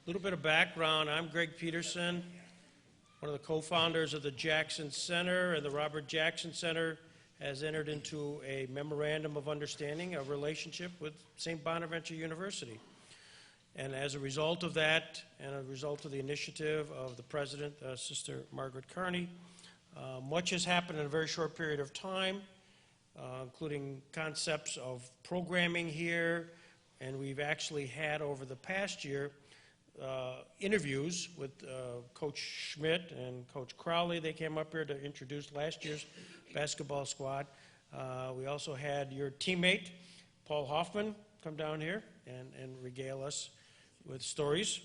little bit of background. I'm Greg Peterson, one of the co-founders of the Jackson Center, and the Robert Jackson Center has entered into a memorandum of understanding, a relationship with St. Bonaventure University. And as a result of that, and a result of the initiative of the president, Sister Margaret Carney, much has happened in a very short period of time, including concepts of programming here, and we've actually had over the past year interviews with Coach Schmidt and Coach Crowley. They came up here to introduce last year's basketball squad. We also had your teammate, Paul Hoffman, come down here and regale us with stories,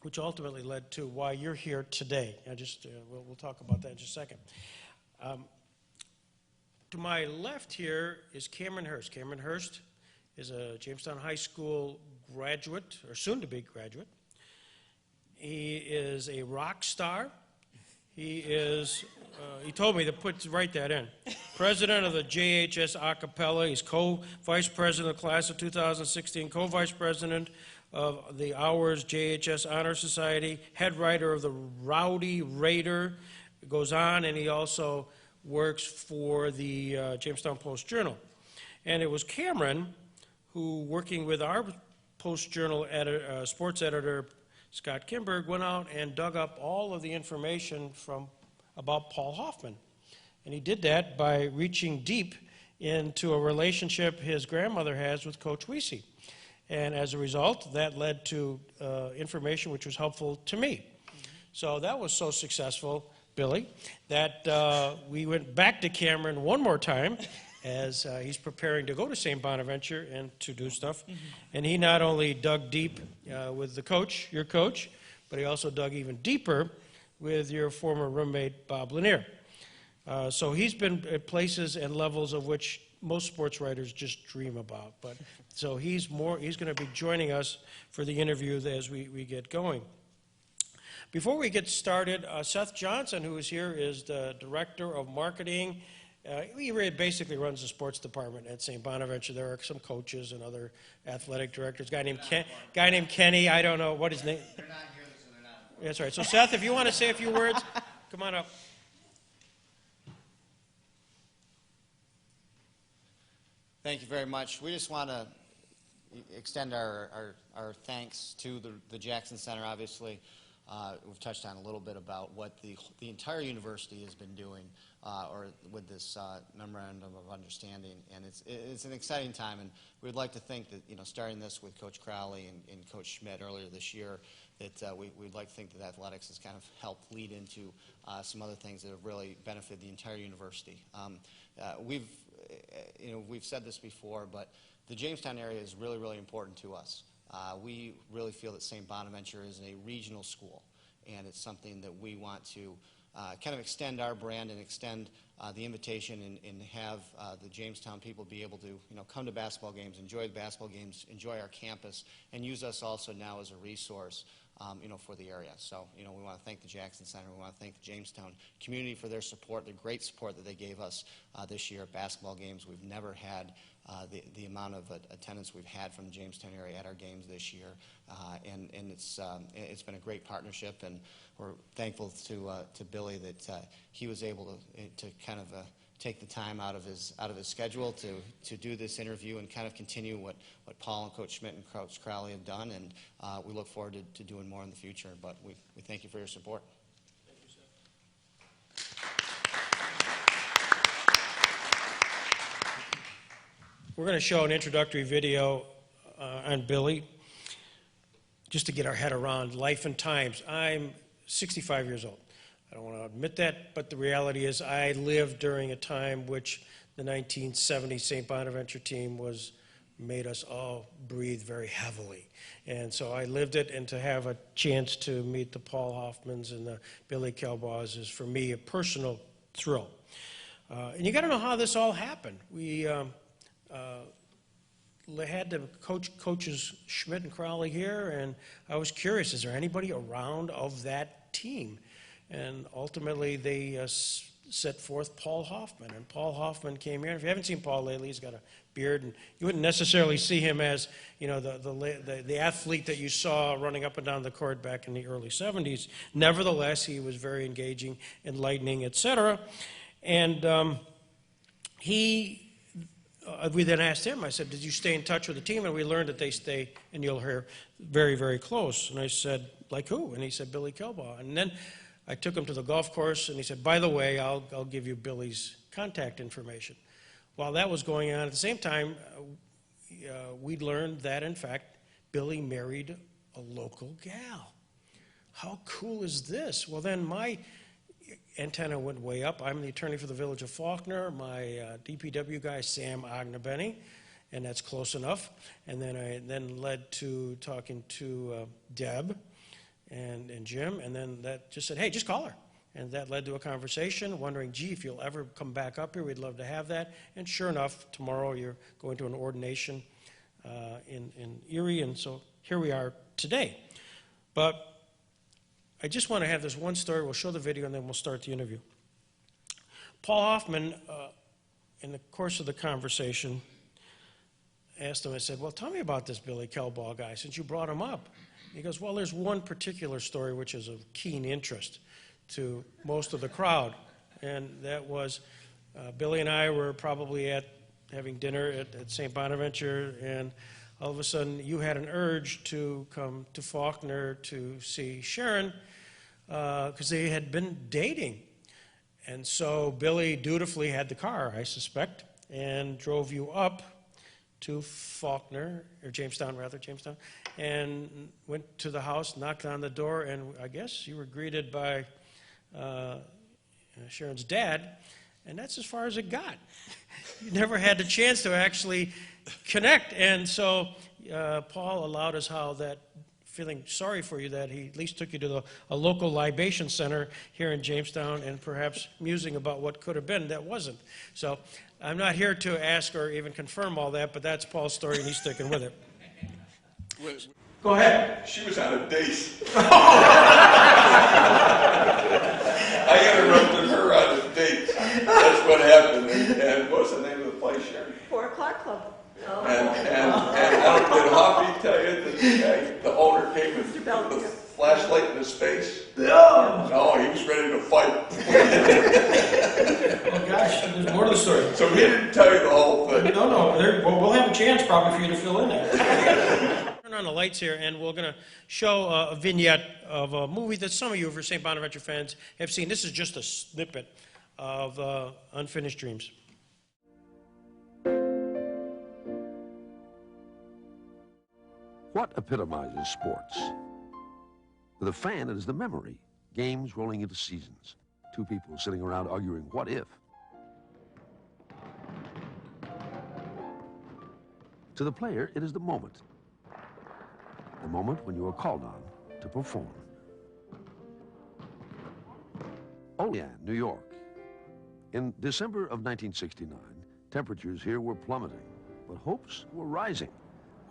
which ultimately led to why you're here today. We'll talk about that in just a second. To my left here is Cameron Hurst. Cameron Hurst is a Jamestown High School graduate, or soon-to-be graduate. He is a rock star. He is, he told me to write that in. President of the JHS Acapella. He's co-vice president of the class of 2016, co-vice president of the Hours JHS Honor Society, head writer of the Rowdy Raider. It goes on, and he also works for the Jamestown Post-Journal. And it was Cameron who, working with our Post-Journal sports editor, Scott Kimberg, went out and dug up all of the information about Paul Hoffman. And he did that by reaching deep into a relationship his grandmother has with Coach Weise. And as a result, that led to information which was helpful to me. So that was so successful, Billy, that we went back to Cameron one more time as he's preparing to go to St. Bonaventure and to do stuff. And he not only dug deep with the coach, your coach, but he also dug even deeper with your former roommate, Bob Lanier. So he's been at places and levels of which most sports writers just dream about. But so he's going to be joining us for the interview as we get going. Before we get started, Seth Johnson, who is here, is the director of marketing. He basically runs the sports department at St. Bonaventure. There are some coaches and other athletic directors. A guy named Kenny. I don't know what his name. They're not here, so they're not. That's right. So Seth, if you want to say a few words, come on up. Thank you very much. We just want to extend our thanks to the Jackson Center, obviously. We've touched on a little bit about what the entire university has been doing or with this memorandum of understanding, and it's an exciting time. And we'd like to think that, starting this with Coach Crowley and Coach Schmidt earlier this year, that we'd like to think that athletics has kind of helped lead into some other things that have really benefited the entire university. We've said this before, but the Jamestown area is really, really important to us. We really feel that St. Bonaventure is a regional school, and it's something that we want to kind of extend our brand and extend the invitation and have the Jamestown people be able to come to basketball games, enjoy the basketball games, enjoy our campus, and use us also now as a resource for the area. So, we want to thank the Jackson Center. We want to thank the Jamestown community for their support, the great support that they gave us this year at basketball games. We've never had the amount of attendance we've had from the Jamestown area at our games this year, and it's been a great partnership, and we're thankful to Billy that he was able to kind of take the time out of his schedule to do this interview and kind of continue what Paul and Coach Schmidt and Coach Crowley have done, and we look forward to doing more in the future. But we thank you for your support. Thank you, Seth. We're going to show an introductory video on Billy, just to get our head around life and times. I'm 65 years old. I don't want to admit that, but the reality is I lived during a time which the 1970 St. Bonaventure team made us all breathe very heavily. And so I lived it, and to have a chance to meet the Paul Hoffmans and the Billy Kalbaughs is, for me, a personal thrill. And you got to know how this all happened. We had the coaches Schmidt and Crowley here, and I was curious, is there anybody around of that team? And ultimately, they set forth Paul Hoffman. And Paul Hoffman came here. If you haven't seen Paul lately, he's got a beard, and you wouldn't necessarily see him as, you know, the athlete that you saw running up and down the court back in the early 70s. Nevertheless, he was very engaging, enlightening, etc. And we then asked him, I said, did you stay in touch with the team? And we learned that they stay, and you'll hear, very, very close. And I said, like who? And he said, Billy Kalbaugh. And then I took him to the golf course, and he said, by the way, I'll give you Billy's contact information. While that was going on, at the same time, we'd learned that, in fact, Billy married a local gal. How cool is this? Well, then my antenna went way up. I'm the attorney for the village of Faulkner. My DPW guy, Sam Agnebenny, and that's close enough. And then I led to talking to Deb and Jim, and then that just said, hey, just call her. And that led to a conversation, wondering, gee, if you'll ever come back up here, we'd love to have that. And sure enough, tomorrow you're going to an ordination in Erie, and so here we are today. But I just want to have this one story. We'll show the video, and then we'll start the interview. Paul Hoffman, in the course of the conversation, asked him, I said, well, tell me about this Billy Kalbaugh guy, since you brought him up. He goes, well, there's one particular story which is of keen interest to most of the crowd, and that was Billy and I were probably having dinner at St. Bonaventure, and all of a sudden you had an urge to come to Faulkner to see Sharon because they had been dating. And so Billy dutifully had the car, I suspect, and drove you up to Faulkner, or Jamestown, and went to the house, knocked on the door, and I guess you were greeted by Sharon's dad, and that's as far as it got. You never had the chance to actually connect, and so Paul allowed us how that, feeling sorry for you, that he at least took you to a local libation center here in Jamestown, and perhaps musing about what could have been that wasn't. So I'm not here to ask or even confirm all that, but that's Paul's story, and he's sticking with it. Go ahead. She was on a date. I interrupted her on a date. That's what happened. And what's the name of the place, Sharon? 4 O'Clock Club. Oh. And did Hoppy tell you that the guy, the owner, came with the flashlight in his face? No. No, he was ready to fight. Oh gosh, there's more to the story. So he didn't tell you the whole thing. No. We'll have a chance probably for you to fill in there. Turn on the lights here, and we're going to show a vignette of a movie that some of you, for St. Bonaventure fans, have seen. This is just a snippet of Unfinished Dreams. What epitomizes sports? For the fan, it is the memory. Games rolling into seasons. Two people sitting around arguing, what if? To the player, it is the moment. The moment when you are called on to perform. Olean, New York. In December of 1969, temperatures here were plummeting, but hopes were rising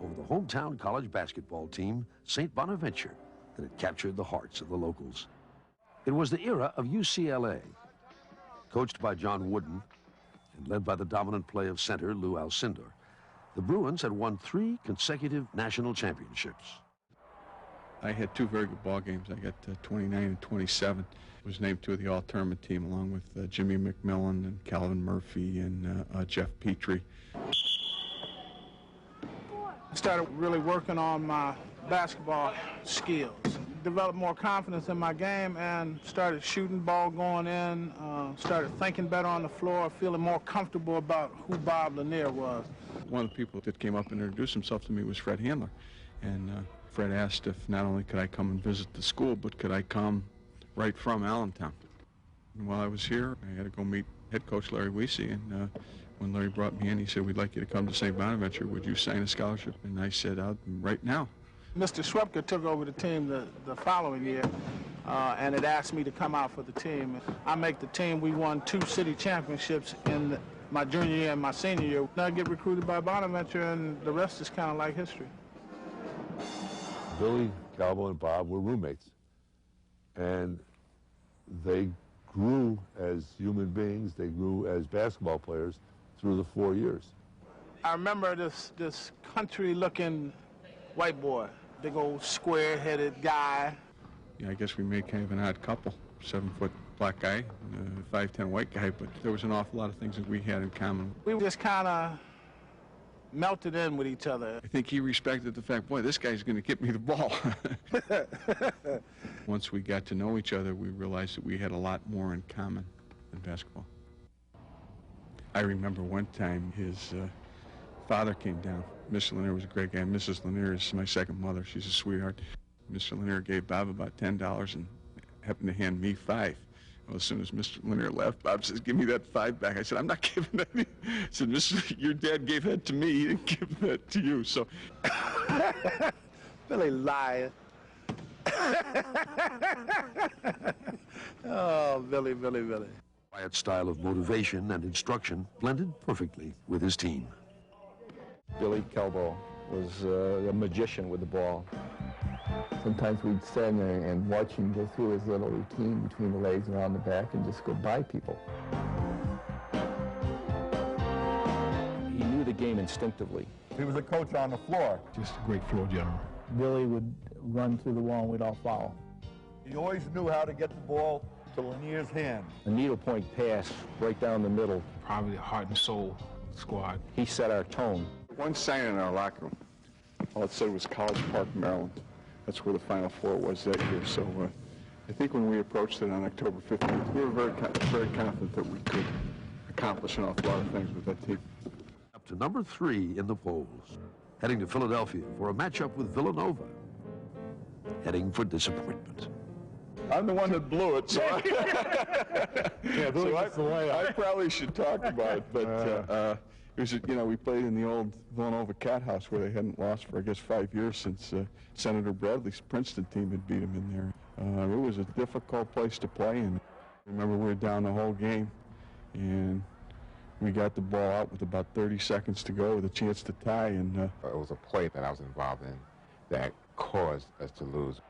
over the hometown college basketball team, St. Bonaventure, that had captured the hearts of the locals. It was the era of UCLA, coached by John Wooden and led by the dominant play of center Lou Alcindor. The Bruins had won 3 consecutive national championships. I had 2 very good ball games. I got 29 and 27. Was named to the all-tournament team along with Jimmy McMillan and Calvin Murphy and Jeff Petrie. Started really working on my basketball skills. Developed more confidence in my game and started shooting ball going in, started thinking better on the floor, feeling more comfortable about who Bob Lanier was. One of the people that came up and introduced himself to me was Fred Handler. And Fred asked if not only could I come and visit the school, but could I come right from Allentown. And while I was here, I had to go meet head coach Larry Weise, and when Larry brought me in, he said, we'd like you to come to St. Bonaventure. Would you sign a scholarship? And I said, right now. Mr. Schwepke took over the team the following year, and it asked me to come out for the team. I make the team. We won 2 city championships in my junior year and my senior year. I get recruited by Bonaventure, and the rest is kind of like history. Billy, Kalbaugh, and Bob were roommates, and they grew as human beings, they grew as basketball players through the 4 years. I remember this country-looking white boy, big old square-headed guy. Yeah, I guess we made kind of an odd couple. 7-foot black guy, 5'10" white guy, but there was an awful lot of things that we had in common. We just kind of melted in with each other. I think he respected the fact, boy, this guy's going to get me the ball. Once we got to know each other, we realized that we had a lot more in common than basketball. I remember one time his father came down. Mr. Lanier was a great guy. Mrs. Lanier is my second mother. She's a sweetheart. Mr. Lanier gave Bob about $10 and happened to hand me $5. Well, as soon as Mr. Lanier left, Bob says, give me that $5 back. I said, I'm not giving that. He said, your dad gave that to me. He didn't give that to you. So, Billy liar. Oh, Billy. Quiet style of motivation and instruction blended perfectly with his team. Billy Kalbaugh was a magician with the ball. Sometimes we'd stand there and watch him go through his little routine between the legs and around the back and just go by people. He knew the game instinctively. He was a coach on the floor. Just a great floor general. Billy would run through the wall and we'd all follow. He always knew how to get the ball to Lanier's hand. A needlepoint pass right down the middle. Probably the heart and soul squad. He set our tone. one sign in our locker room, all it said was College Park, Maryland. That's where the Final Four was that year. So I think when we approached it on October 15th, we were very confident that we could accomplish an awful lot of things with that team. Up to number 3 in the polls, heading to Philadelphia for a matchup with Villanova, heading for disappointment. I'm the one that blew it, so, I probably should talk about it. But it was, we played in the old Villanova Cat House where they hadn't lost for, I guess, 5 years since Senator Bradley's Princeton team had beat them in there. It was a difficult place to play, and I remember we were down the whole game, and we got the ball out with about 30 seconds to go with a chance to tie. And it was a play that I was involved in that caused us to lose.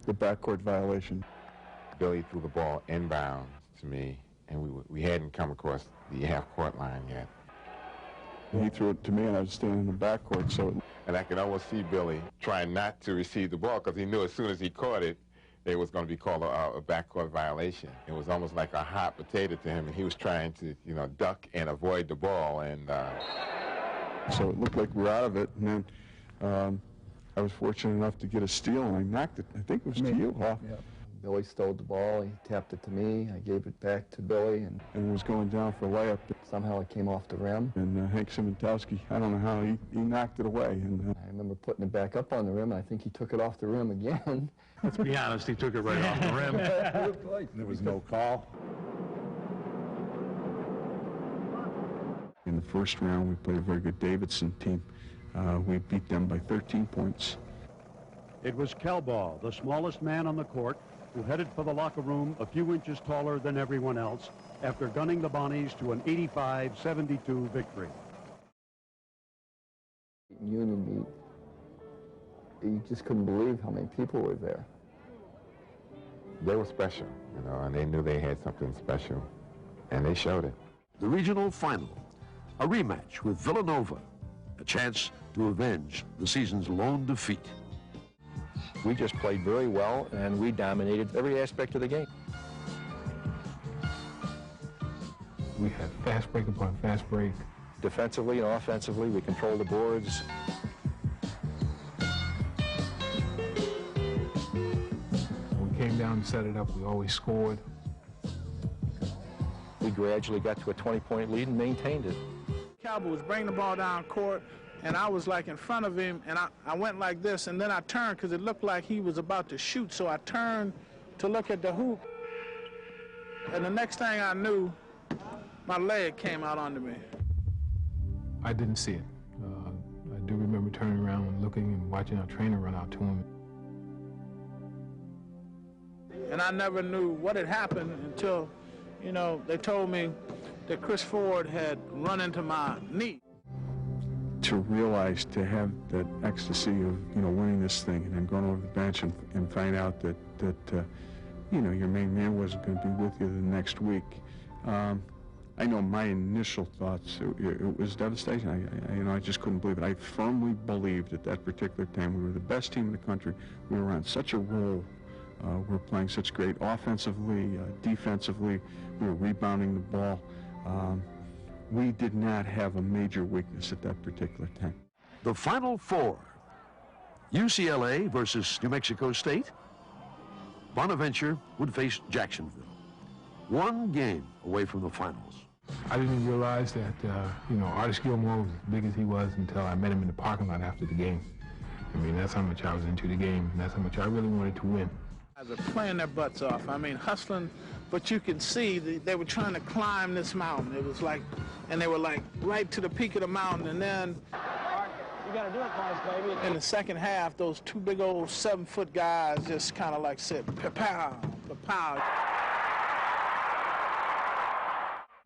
The backcourt violation. Billy threw the ball inbound to me, and we hadn't come across the half-court line yet. And he threw it to me, and I was standing in the backcourt, so... And I could almost see Billy trying not to receive the ball because he knew as soon as he caught it, it was going to be called a backcourt violation. It was almost like a hot potato to him, and he was trying to, duck and avoid the ball. And so it looked like we were out of it, and then I was fortunate enough to get a steal, and I knocked it. I think it was to you, huh? Yeah. Billy stole the ball. He tapped it to me. I gave it back to Billy, and it was going down for a layup. Somehow it came off the rim. And Hank Simentowski, I don't know how, he knocked it away. And I remember putting it back up on the rim. I think he took it off the rim again. Let's be honest, he took it right off the rim. There was no call. In the first round, we played a very good Davidson team. We beat them by 13 points. It was Kalbaugh, the smallest man on the court, who headed for the locker room a few inches taller than everyone else after gunning the Bonnies to an 85-72 victory. Union meet, you just couldn't believe how many people were there. they were special, and they knew they had something special, and they showed it. The regional final, a rematch with Villanova, a chance to avenge the season's lone defeat. We just played very well, and we dominated every aspect of the game. We had fast break upon fast break. Defensively and offensively, we controlled the boards. When we came down and set it up, we always scored. We gradually got to a 20-point lead and maintained it. Kalbaugh was bringing the ball down court, and I was like in front of him, and I went like this, and then I turned because it looked like he was about to shoot, so I turned to look at the hoop, and the next thing I knew, my leg came out under me. I didn't see it. I do remember turning around and looking and watching our trainer run out to him. And I never knew what had happened until, they told me that Chris Ford had run into my knee. To realize, to have that ecstasy of, winning this thing and then going over the bench and find out that you know, your main man wasn't going to be with you the next week. I know my initial thoughts, it was devastation. I just couldn't believe it. I firmly believed at that particular time we were the best team in the country. We were on such a roll. We were playing such great offensively, defensively. We were rebounding the ball. We did not have a major weakness at that particular time. The Final Four. UCLA versus New Mexico State. Bonaventure would face Jacksonville. One game away from the finals. I didn't realize that, you know, Artis Gilmore was as big as he was until I met him in the parking lot after the game. I mean, that's how much I was into the game, and that's how much I really wanted to win. Guys are playing their butts off. I mean, hustling, but you can see they were trying to climb this mountain. It was like, and they were like right to the peak of the mountain, and then you gotta do it, boys, baby. In the second half, those two big old 7-foot guys just kind of like said, pa-pow, pa-pow.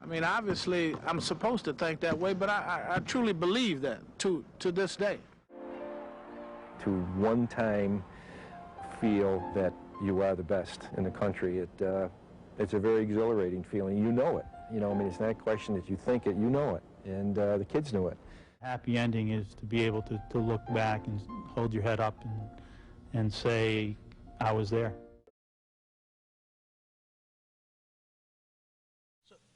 I mean, obviously, I'm supposed to think that way, but I truly believe that to this day. To one time feel that you are the best in the country, it's a very exhilarating feeling. You know it. You know, I mean, it's not a question that you think it, you know it. And the kids knew it. Happy ending is to be able to look back and hold your head up and say, I was there.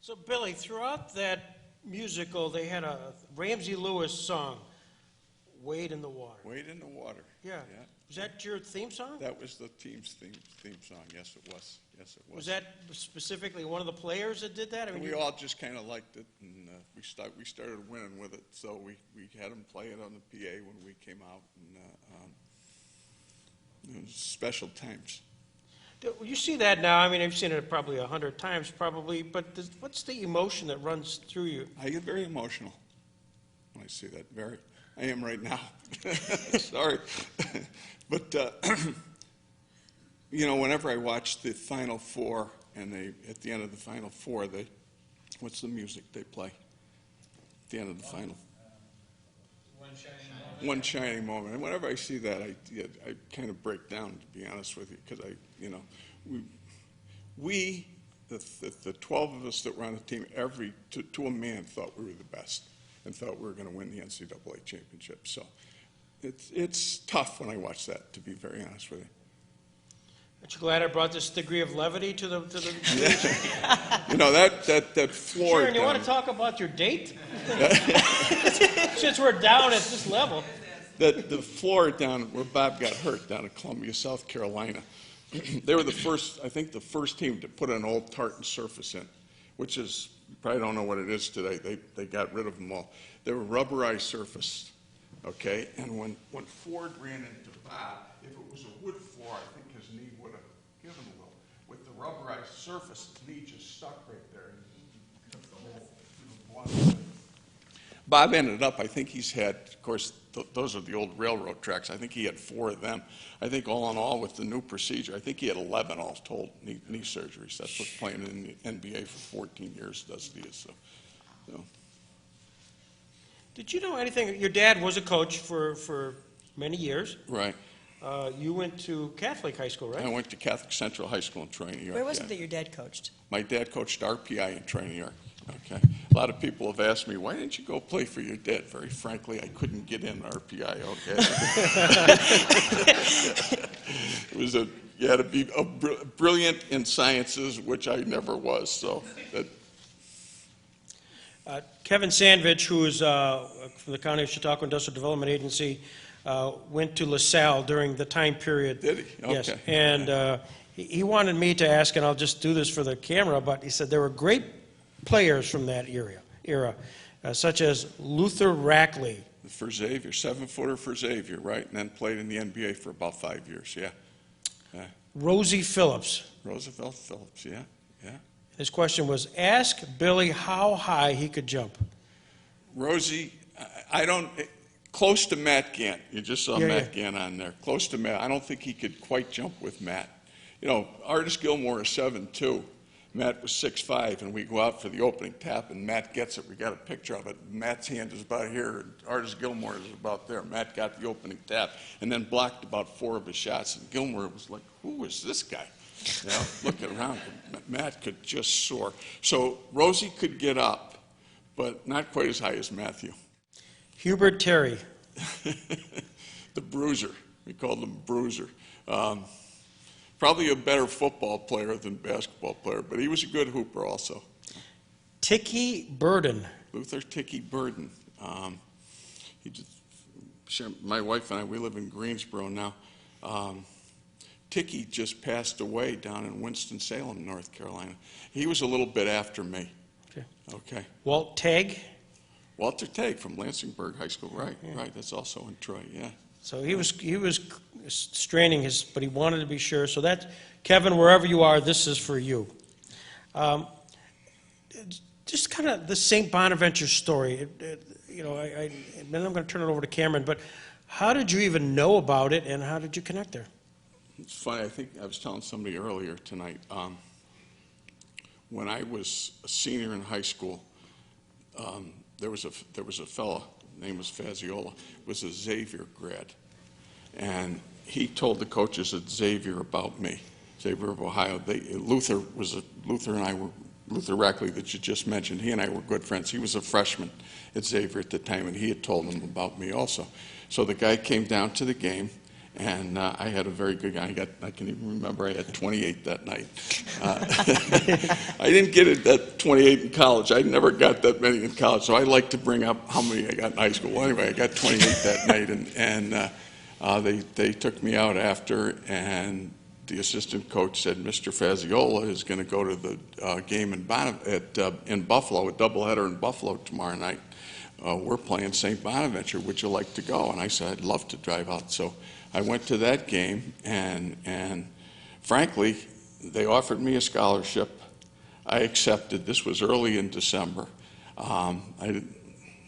So Billy, throughout that musical, they had a Ramsey Lewis song, Wade in the Water. Wade in the Water. Yeah. Was that your theme song? That was the team's theme song. Yes, it was. Yes, it was. Was that specifically one of the players that did that? I mean, we all just kind of liked it, and we started winning with it. So we had them play it on the PA when we came out, and it was special times. You see that now. I mean, I've seen it probably 100 times, probably. But what's the emotion that runs through you? I get very emotional when I see that. Very. I am right now. Sorry. But, you know, whenever I watch the Final Four, and at the end of the Final Four, what's the music they play at the end of the final? One Shining Moment. And whenever I see that, I kind of break down, to be honest with you, because the 12 of us that were on the team, to a man, thought we were the best and thought we were going to win the NCAA championship. So it's tough when I watch that, to be very honest with you. Aren't you glad I brought this degree of levity to the yeah. You know, that floor. Sure, and you want to talk about your date? Since we're down at this level. The floor down where Bob got hurt down at Columbia, South Carolina, they were the first team to put an old tartan surface in, which is, you probably don't know what it is today. They got rid of them all. They were rubberized surface, okay? And when Ford ran into Bob, if it was a wood floor, I think his knee would have given a little. With the rubberized surface, his knee just stuck right there. And took the whole Bob ended up, I think he's had, of course, those are the old railroad tracks. I think he had 4 of them. I think all in all, with the new procedure, I think he had 11 all told knee surgeries. That's what playing in the NBA for 14 years does to you. So. Did you know anything? Your dad was a coach for many years. Right. You went to Catholic high school, right? I went to Catholic Central High School in Troy, New York. Where was it that your dad coached? My dad coached RPI in Troy, New York. Okay. A lot of people have asked me, why didn't you go play for your dad? Very frankly, I couldn't get in RPI, okay? It was you had to be brilliant in sciences, which I never was, so. Kevin Sandvich, who is from the County of Chautauqua Industrial Development Agency, went to LaSalle during the time period. Did he? Okay. Yes, and he wanted me to ask, and I'll just do this for the camera, but he said there were great players from that era, such as Luther Rackley. For Xavier, 7-footer for Xavier, right? And then played in the NBA for about 5 years, yeah. Rosie Phillips. Roosevelt Phillips, yeah. His question was, ask Billy how high he could jump. Rosie, close to Matt Gant. You just saw Matt Gant on there. Close to Matt. I don't think he could quite jump with Matt. You know, Artis Gilmore is 7'2". Matt was 6'5", and we go out for the opening tap, and Matt gets it. We got a picture of it. Matt's hand is about here, and Artis Gilmore is about there. Matt got the opening tap, and then blocked about 4 of his shots, and Gilmore was like, who is this guy? Yeah, looking around, Matt could just soar. So Rosie could get up, but not quite as high as Matthew. Hubert Terry. The bruiser. We called him Bruiser. Probably a better football player than basketball player, but he was a good hooper also. Ticky Burden. Luther Ticky Burden. My wife and I, we live in Greensboro now. Ticky just passed away down in Winston-Salem, North Carolina. He was a little bit after me. Okay. Walt Tagg. Walter Tagg from Lansingburg High School, right, right. That's also in Troy, yeah. So he was straining his, but he wanted to be sure. So that, Kevin, wherever you are, this is for you. Just kind of the St. Bonaventure story. You know, then I'm going to turn it over to Cameron. But how did you even know about it, and how did you connect there? It's funny. I think I was telling somebody earlier tonight. When I was a senior in high school, there was a fellow, his name was Faziola, was a Xavier grad, and he told the coaches at Xavier about me, Xavier of Ohio. Luther Rackley that you just mentioned. He and I were good friends. He was a freshman at Xavier at the time, and he had told them about me also. So the guy came down to the game. And I had a very good guy. I can even remember I had 28 that night. I didn't get it that 28 in college. I never got that many in college. So I like to bring up how many I got in high school. Well, anyway, I got 28 that night, and they took me out after, and the assistant coach said, Mr. Faziola is going to go to the game in Buffalo, a doubleheader in Buffalo tomorrow night. We're playing St. Bonaventure. Would you like to go? And I said, I'd love to drive out. So I went to that game, and frankly, they offered me a scholarship. I accepted. This was early in December. I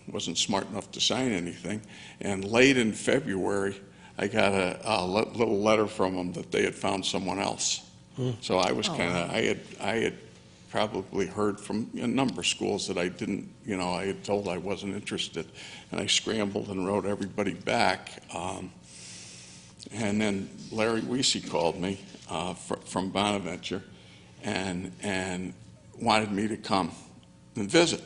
wasn't smart enough to sign anything. And late in February, I got a little letter from them that they had found someone else. So I was I had probably heard from a number of schools that I didn't, I had told I wasn't interested. And I scrambled and wrote everybody back. And then Larry Weise called me from Bonaventure and wanted me to come and visit.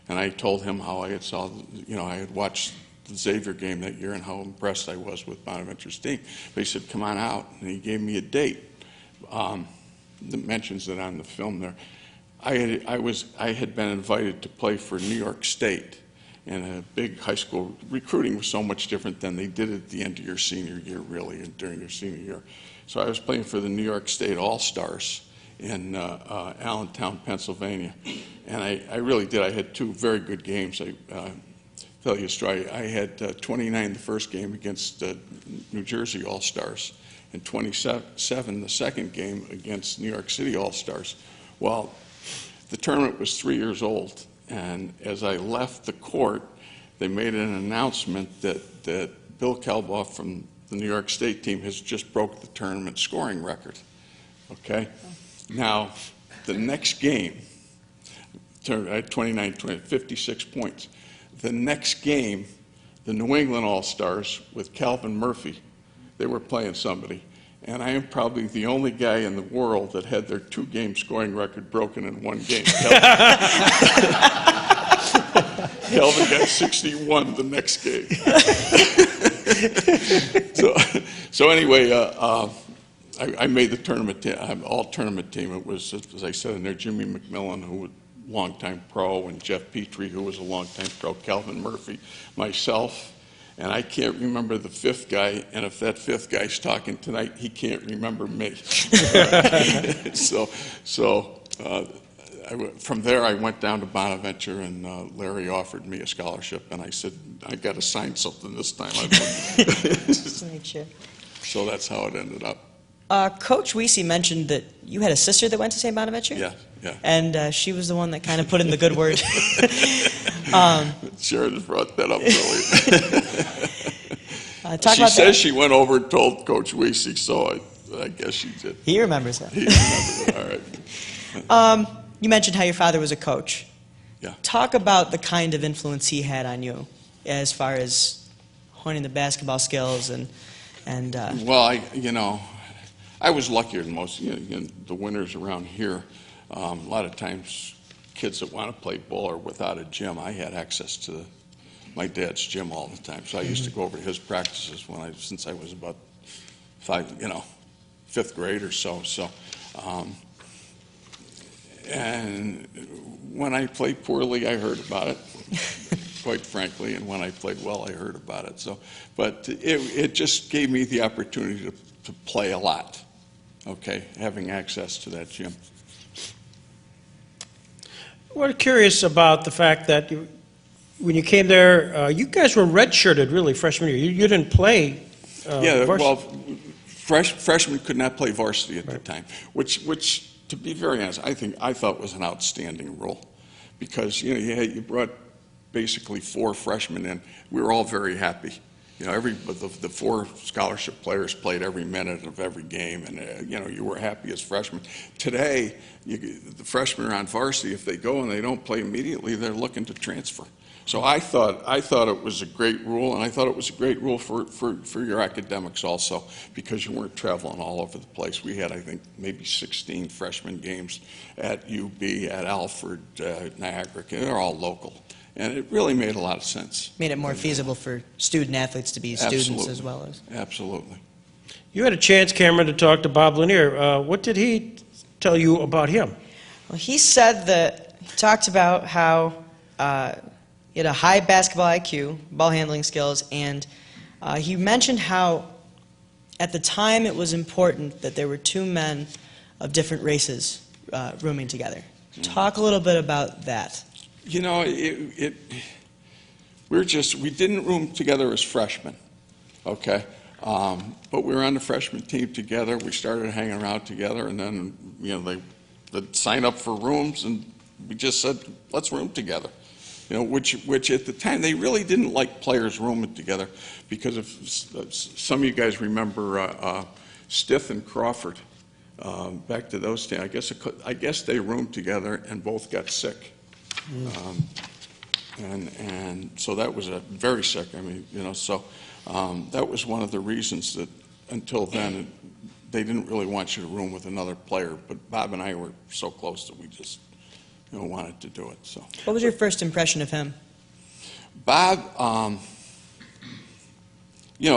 And I told him how I had I had watched the Xavier game that year and how impressed I was with Bonaventure's team. But he said, come on out. And he gave me a date. That mentions it on the film there. I had been invited to play for New York State. And a big high school recruiting was so much different than they did at the end of your senior year, really, and during your senior year. So I was playing for the New York State All-Stars in Allentown, Pennsylvania. And I really did. I had two very good games. Tell you a story. I had 29 the first game against New Jersey All-Stars and 27 the second game against New York City All-Stars. Well, the tournament was 3 years old. And as I left the court, they made an announcement that Bill Kalbaugh from the New York State team has just broke the tournament scoring record. Okay? Now, the next game, I had 56 points. The next game, the New England All-Stars with Calvin Murphy, they were playing somebody. And I am probably the only guy in the world that had their two-game scoring record broken in one game. Calvin got 61 the next game. So anyway, I made the tournament all-tournament team. It was, as I said in there, Jimmy McMillan, who was a longtime pro, and Jeff Petrie, who was a longtime pro, Calvin Murphy, myself. And I can't remember the fifth guy, and if that fifth guy's talking tonight, he can't remember me. From there, I went down to Bonaventure, and Larry offered me a scholarship, and I said, I got to sign something this time. So that's how it ended up. Coach Weise mentioned that you had a sister that went to St. Bonaventure? Yeah, yeah. And she was the one that kind of put in the good word. Sharon brought that up earlier. She says she went over and told Coach Weise, so I guess she did. He remembers that. He remembers it, all right. You mentioned how your father was a coach. Yeah. Talk about the kind of influence he had on you as far as honing the basketball skills and Well, I was luckier than most. The winters around here, a lot of times kids that want to play ball are without a gym. I had access to my dad's gym all the time, so I used to go over to his practices since I was about 5th grade or so. And when I played poorly, I heard about it, quite frankly, and when I played well, I heard about it. But it just gave me the opportunity to play a lot, okay, having access to that gym. We're curious about the fact that when you came there, you guys were redshirted, really, freshman year. You didn't play Yeah, varsity. well, freshmen could not play varsity at the time, which, to be very honest, I thought was an outstanding rule, because you brought basically 4 freshmen in. We were all very happy. The 4 scholarship players played every minute of every game, and you were happy as freshmen. Today, the freshmen are on varsity. If they go and they don't play immediately, they're looking to transfer. So I thought it was a great rule, and I thought it was a great rule for your academics also, because you weren't traveling all over the place. We had, I think, maybe 16 freshman games at UB, at Alfred, Niagara. They're all local. And it really made a lot of sense. Made it more feasible for student athletes to be students as well as. Absolutely. You had a chance, Cameron, to talk to Bob Lanier. What did he tell you about him? Well, he said that he talked about how he had a high basketball IQ, ball handling skills, and he mentioned how at the time it was important that there were 2 men of different races rooming together. Talk a little bit about that. We didn't room together as freshmen, okay? But we were on the freshman team together. We started hanging around together, and then, they'd sign up for rooms, and we just said, let's room together. Which at the time, they really didn't like players rooming together, because if some of you guys remember Stith and Crawford, back to those days, I guess they roomed together and both got sick. And so that was very sick. That was one of the reasons that until then they didn't really want you to room with another player. But Bob and I were so close that we just wanted to do it. So. What was your first impression of him? Bob,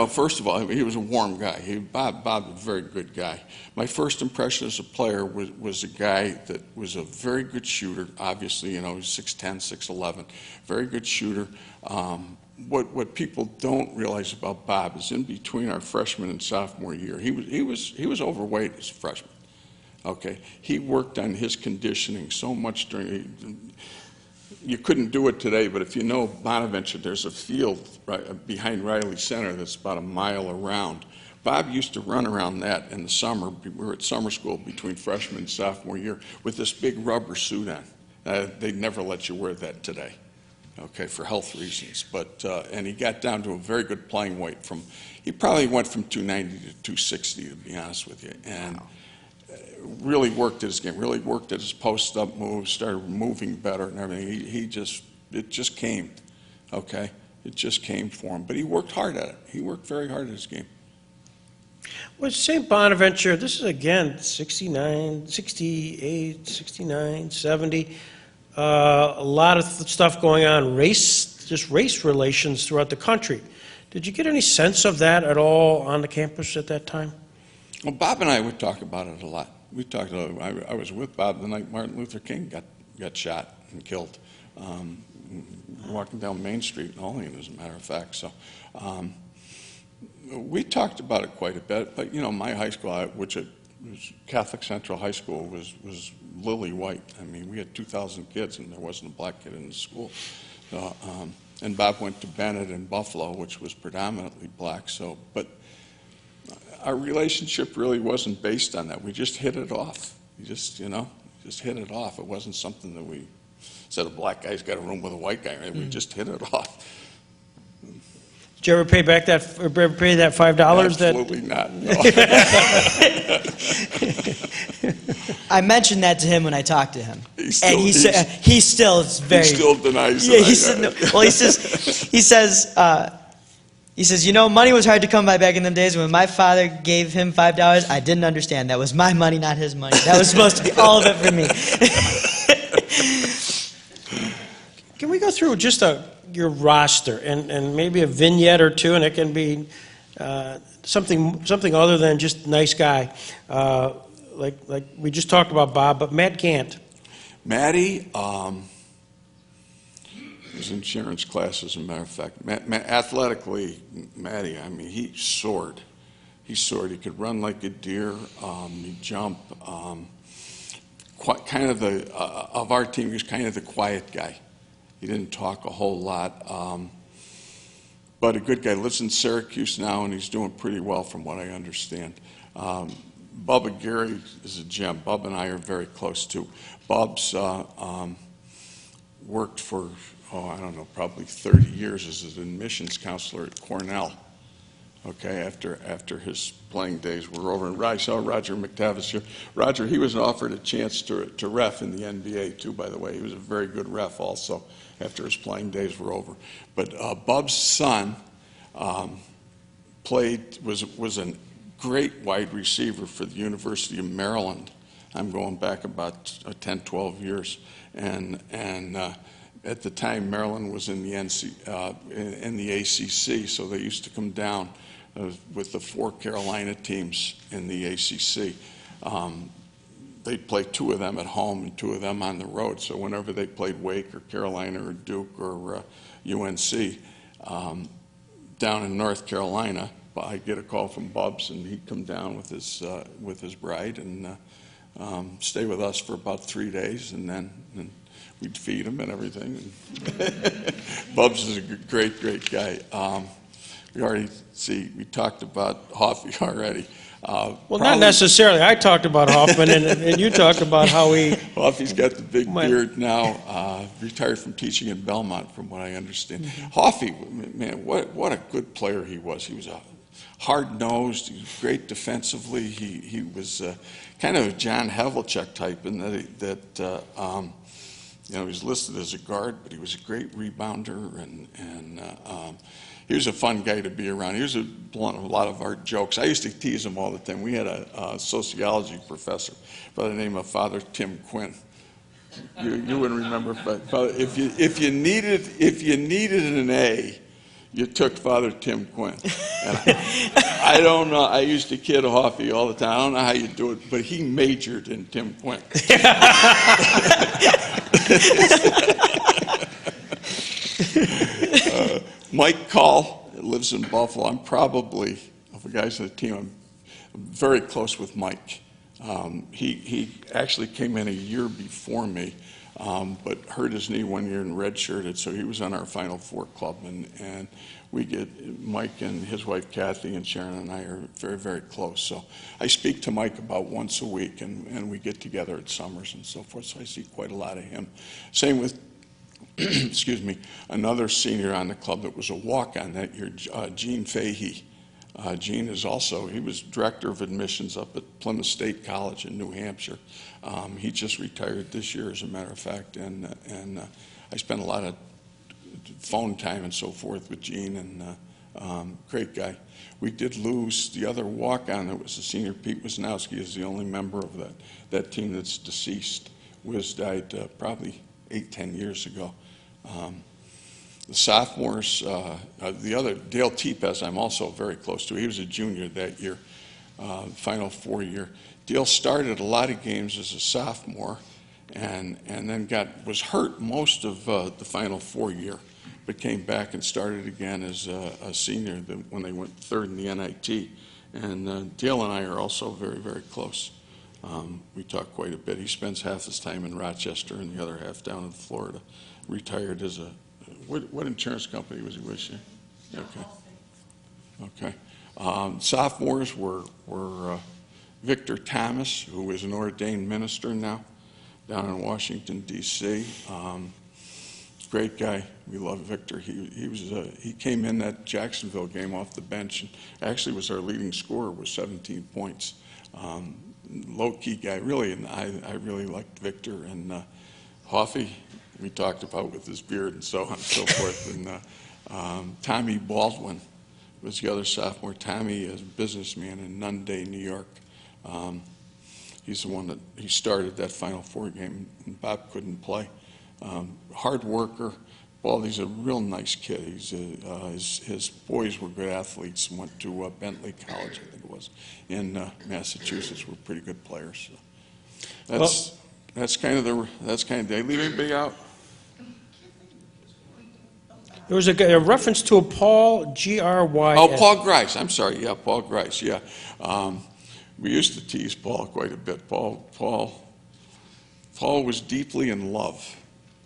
first of all, he was a warm guy. Bob was a very good guy. My first impression as a player was a guy that was a very good shooter. Obviously, he was 6'10", 6'11", very good shooter. What people don't realize about Bob is in between our freshman and sophomore year, he was overweight as a freshman. Okay, he worked on his conditioning so much you couldn't do it today, but if you know Bonaventure, there's a field behind Riley Center that's about a mile around. Bob used to run around that in the summer. We were at summer school between freshman and sophomore year with this big rubber suit on. They'd never let you wear that today, okay, for health reasons. But and he got down to a very good playing weight. He probably went from 290 to 260, to be honest with you, and really worked at his game, really worked at his post-up moves, started moving better and everything. It just came, okay? It just came for him. But he worked hard at it. He worked very hard at his game. Well, St. Bonaventure, this is again 69, 68, 69, 70. A lot of stuff going on, race relations throughout the country. Did you get any sense of that at all on the campus at that time? Well, Bob and I would talk about it a lot. We talked. I was with Bob the night Martin Luther King got shot and killed, walking down Main Street in Olean, as a matter of fact. So we talked about it quite a bit. But my high school, which was Catholic Central High School, was lily white. We had 2,000 kids, and there wasn't a black kid in the school. And Bob went to Bennett and Buffalo, which was predominantly black. But our relationship really wasn't based on that. We just hit it off. We just hit it off. It wasn't something that we said a black guy's got a room with a white guy. Right? We just hit it off. Did you ever pay back that? Ever pay that $5? Absolutely not. No. I mentioned that to him when I talked to him, He still is very. He still denies yeah, that. he said no. Well, he says He says, you know, money was hard to come by back in them days. When my father gave him $5, I didn't understand. That was my money, not his money. That was supposed to be all of it for me. Can we go through just your roster and maybe a vignette or two, and it can be something other than just nice guy, like we just talked about Bob, but Matt Gant. Matty was in Sharon's class, as a matter of fact. Athletically, Matty, I mean, he soared. He soared. He could run like a deer. He'd jump. Kind of of our team, he was kind of the quiet guy. He didn't talk a whole lot, but a good guy. Lives in Syracuse now, and he's doing pretty well from what I understand. Bubba Gary is a gem. Bub and I are very close too. Bub's worked for, I don't know, probably 30 years as an admissions counselor at Cornell. Okay, after his playing days were over. And I saw Roger McTavish here. Roger, he was offered a chance to ref in the NBA too, by the way. He was a very good ref also after his playing days were over. But Bub's son was a great wide receiver for the University of Maryland. I'm going back about 10, 12 years. And at the time, Maryland was in the ACC, so they used to come down with the 4 Carolina teams in the ACC. They'd play 2 of them at home and 2 of them on the road. So whenever they played Wake or Carolina or Duke or UNC down in North Carolina, I'd get a call from Bubs, and he'd come down with his bride and stay with us for about 3 days, and then we'd feed him and everything. Bubs is a great guy. We talked about Hoffy already. Well, not necessarily. I talked about Hoffman, and you talked about how he... Hoffy's got the big beard now, retired from teaching in Belmont, from what I understand. Hoffy, man, what a good player he was. He was a hard-nosed, he was great defensively. He was kind of a John Havlicek type in that he was listed as a guard, but he was a great rebounder, and he was a fun guy to be around. He was a lot of our jokes. I used to tease him all the time. We had a sociology professor by the name of Father Tim Quinn. You wouldn't remember, but if you needed an A, you took Father Tim Quinn. And I don't know. I used to kid Hoffy all the time. I don't know how you do it, but he majored in Tim Quinn. Mike Call lives in Buffalo. I'm probably, of the guys on the team, I'm very close with Mike. He actually came in a year before me, but hurt his knee one year and redshirted, so he was on our Final Four club. And we get Mike and his wife Kathy and Sharon and I are very, very close. So I speak to Mike about once a week, and we get together at summers and so forth, so I see quite a lot of him. Same with excuse me, another senior on the club that was a walk-on that year, Gene Fahey. Gene is also, he was director of admissions up at Plymouth State College in New Hampshire. He just retired this year, as a matter of fact, and I spent a lot of phone time and so forth with Gene, and great guy. We did lose the other walk-on that was a senior. Pete Wisnowski is the only member of that team that's deceased. Wiz died probably 8-10 years ago. The sophomores, the other, Dale Tepes, I'm also very close to. He was a junior that year, Final Four year. Dale started a lot of games as a sophomore and then was hurt most of the Final Four year, but came back and started again as a senior when they went 3rd in the NIT. And Dale and I are also very, very close. We talk quite a bit. He spends half his time in Rochester and the other half down in Florida. Retired as a, what insurance company was he with? Okay. Sophomores were Victor Thomas, who is an ordained minister now down in Washington, D.C. Great guy. We love Victor. He came in that Jacksonville game off the bench and actually was our leading scorer with 17 points. Low-key guy, really, and I really liked Victor. And Hoffy, we talked about with his beard and so on and so forth. And Tommy Baldwin was the other sophomore. Tommy is a businessman in Nunday, New York. He's the one that he started that Final Four game, and Bob couldn't play. Hard worker. Baldy's a real nice kid. His boys were good athletes and went to Bentley College, I think it was, in Massachusetts. Were pretty good players. So that's kind of. Did I leave anybody out? There was a reference to a Paul, G-R-Y-S. Oh, Paul Grice. I'm sorry. Yeah, Paul Grice. Yeah. We used to tease Paul quite a bit. Paul was deeply in love,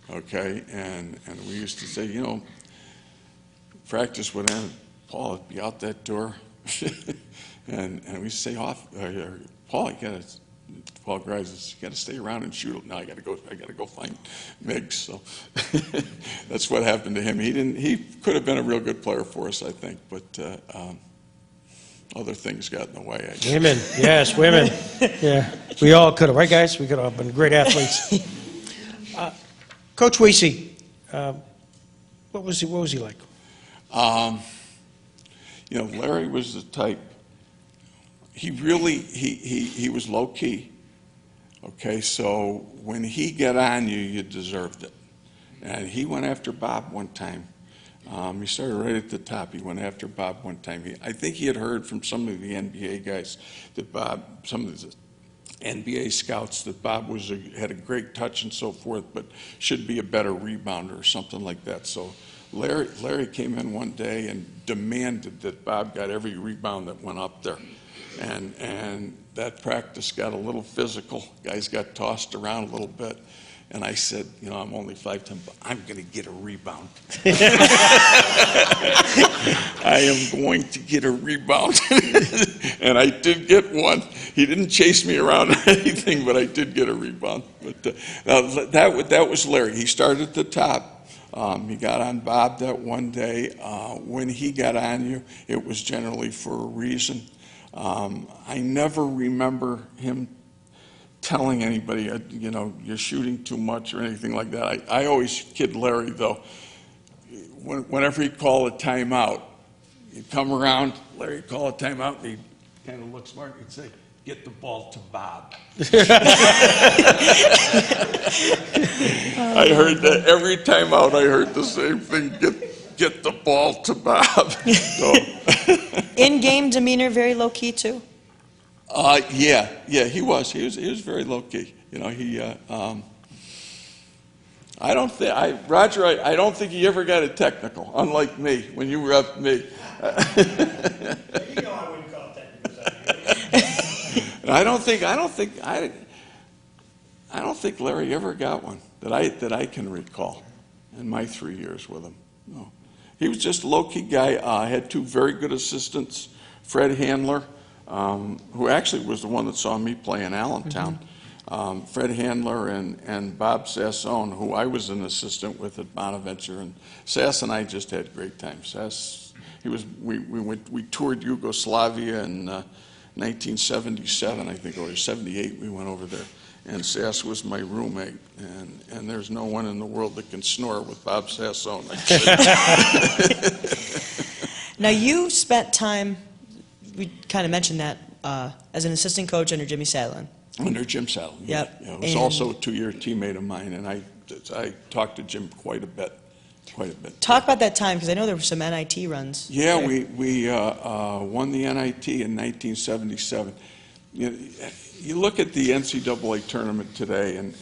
okay? And we used to say, practice would end, Paul would be out that door. and we say, Paul, Paul Grice says, you got to stay around and shoot. No, I got to go find Miggs. So that's what happened to him. He could have been a real good player for us, I think, but other things got in the way, I guess. Women, yes, women. Yeah, we all could have, right, guys? We could have been great athletes. Coach Weise, what was he like? Larry was the type. He really he was low key. Okay, so when he got on you, you deserved it. And he went after Bob one time. He started right at the top. He went after Bob one time. I think he had heard from some of the NBA guys that some of the NBA scouts, that Bob had a great touch and so forth, but should be a better rebounder or something like that. So Larry came in one day and demanded that Bob got every rebound that went up there. And that practice got a little physical. Guys got tossed around a little bit. And I said, I'm only 5'10", but I'm going to get a rebound. I am going to get a rebound. And I did get one. He didn't chase me around or anything, but I did get a rebound. But that was Larry. He started at the top. He got on Bob that one day. When he got on you, it was generally for a reason. I never remember him telling anybody, you're shooting too much or anything like that. I always kid Larry, though. Whenever he'd call a timeout, he'd come around, Larry'd call a timeout, and he'd kind of look smart, he'd say, get the ball to Bob. I heard that every timeout. I heard the same thing, get the ball to Bob. So. In-game demeanor, very low-key, too? Yeah, he was. He was very low key. Roger, I don't think he ever got a technical. Unlike me, when you repped me. I wouldn't call it technical. I don't think Larry ever got one that I can recall in my 3 years with him. No, he was just a low key guy. Had two very good assistants, Fred Handler. Who actually was the one that saw me play in Allentown. Fred Handler and Bob Sassone, who I was an assistant with at Bonaventure, and Sass and I just had great times. Sass, we toured Yugoslavia in 1977, I think, or 78. We went over there, and Sass was my roommate, and there's no one in the world that can snore with Bob Sassone. Now you spent time. We kind of mentioned that as an assistant coach under Jimmy Sadlin. Under Jim Sadlin. Yep. Yeah, it was also a 2-year teammate of mine, and I talked to Jim quite a bit. Talk about that time, because I know there were some NIT runs. Yeah, we won the NIT in 1977. You look at the NCAA tournament today, and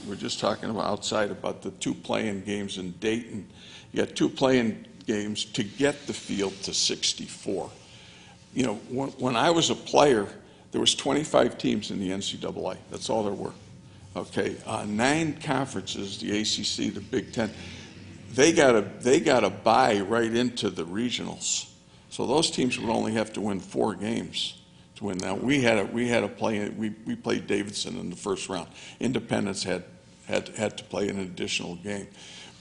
we're just talking outside about the 2 play-in games in Dayton. You got 2 play-in games to get the field to 64. When I was a player, there was 25 teams in the NCAA. That's all there were. Okay, 9 conferences, the ACC, the Big Ten. They got a bye right into the regionals. So those teams would only have to win 4 games to win that. We had a play. We played Davidson in the first round. Independence had to play an additional game.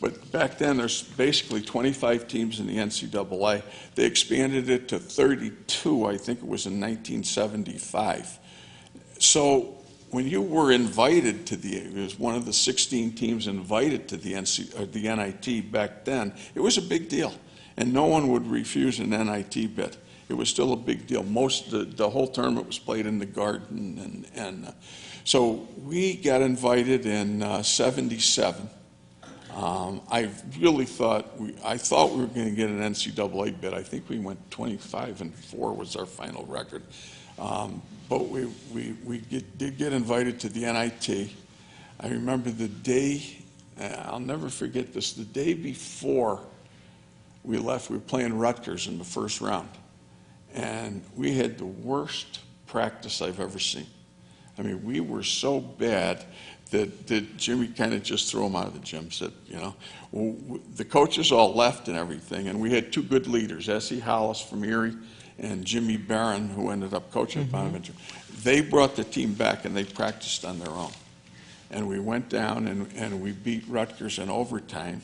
But back then, there's basically 25 teams in the NCAA. They expanded it to 32, I think it was in 1975. So when you were invited to it was one of the 16 teams invited to the NIT back then, it was a big deal. and no one would refuse an NIT bid. It was still a big deal. The whole tournament was played in the Garden, and so we got invited in '77. I really thought we were going to get an NCAA bid. I think we went 25-4 was our final record, but we did get invited to the NIT. I remember the day. I'll never forget this. The day before we left, we were playing Rutgers in the first round, and we had the worst practice I've ever seen. I mean, we were so bad that Jimmy kind of just threw them out of the gym. Said, the coaches all left and everything, and we had two good leaders, S.E. Hollis from Erie and Jimmy Barron, who ended up coaching at Bonaventure. They brought the team back, and they practiced on their own. And we went down and we beat Rutgers in overtime,